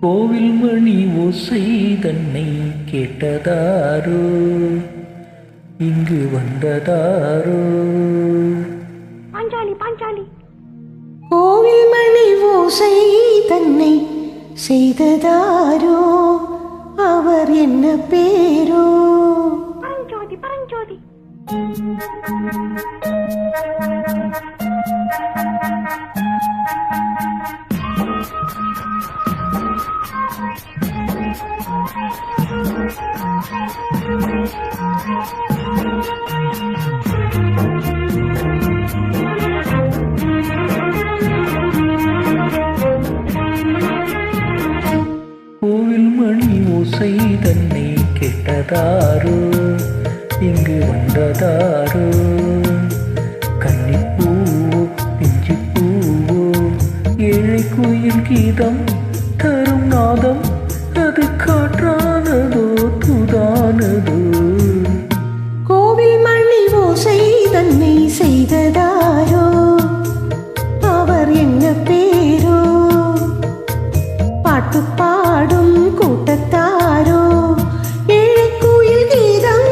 கோவில் மணி ஓசை தன்னை கேட்டதாரோ, இங்கு வந்ததாரோ. பாஞ்சாலி பாஞ்சாலி. கோவில் மணி ஓசை தன்னை செய்ததாரோ, அவர் என்ன பேரோ? பரஞ்சோதி பரஞ்சோதி. கோவில் மணி ஓசை தன்னை கேட்டதாரோ, இங்கு வந்ததாரோ. கன்னிப்பூவோ பிஞ்சிப்பூவோ, ஏழை கோயில் கீதம் தரும் நாதம், அது காற்றானதோ துதானதோ. கோவில் மணி ஓசை தன்னை செய்ததாரோ, அவர் என்ன பேரோ? பாட்டு பாடும் கூட்டத்தாரோ, ஏழை கோயில் கீதம்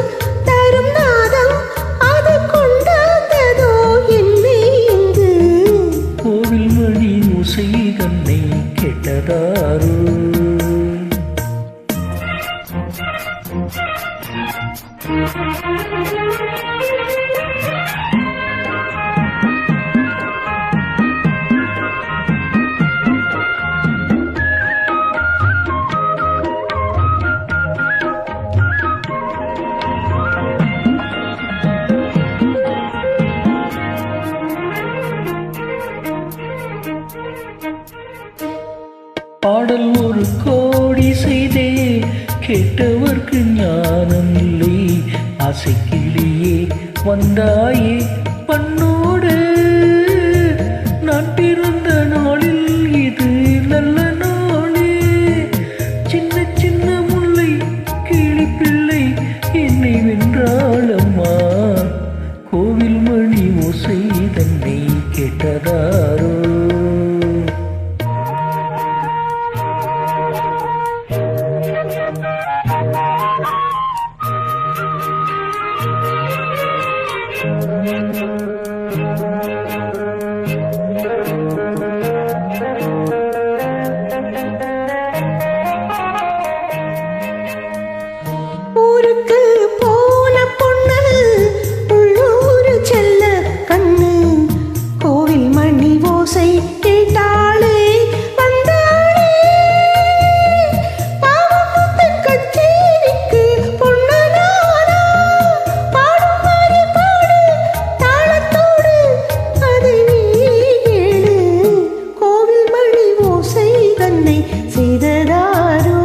தரும் நாதம், அது கொண்டாந்ததோ என்னை இங்கு. கோவில் மணி ஓசை தன்னை கேட்டதாரோ. பாடல் ஒரு கோடி செய்தே, கேட்டவர்க்கு ஞானம் இல்லை. ஆசைக்கிளியே வந்தாயே பண்ணோடு, நான் பிறந்த நாளில் இது நல்ல நாளே. சின்ன சின்ன முல்லை கிளி பிள்ளை என்னை வென்றாளம்மா, கோவில் மணி ஓசை தன்னை கேட்டதாரோ. ஊருக்கு போன பொண்ணு, உள்ளூர் செல்ல கண்ணு, கோவில் மணி ஓசை கேட்டாளே வந்தாளே. பாவமுத்தன் கச்சேரிக்கு பொன்னனானா, பாடும் மாதிரி பாடு தாளத்தோடு, அதை நீ கேளு. கோவில் மணி ஓசை தன்னை செய்ததாரோ.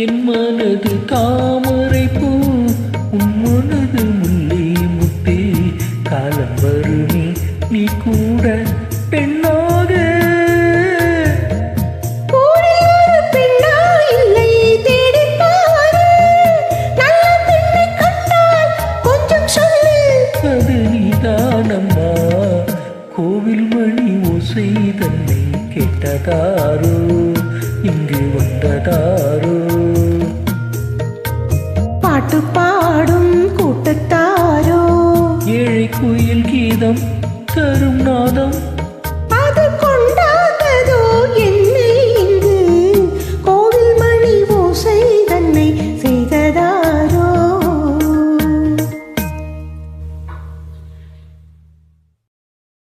என் மனது தாமரை பூ, உன் மனது முல்லை முட்டு. காலம் வருமே நீ கூட பெண்ணாக, ஊரில் ஒரு பெண்ணா இல்லை தேடிப் பாரு. நல்ல பெண்ணை கண்டால் கொஞ்சம் சொல்லு. அது நீதானம்மா, கோவில் மணி ஓசை தன்னை கேட்டதாரோ, இங்கு வந்ததாரோ. பாட்டு பாடும்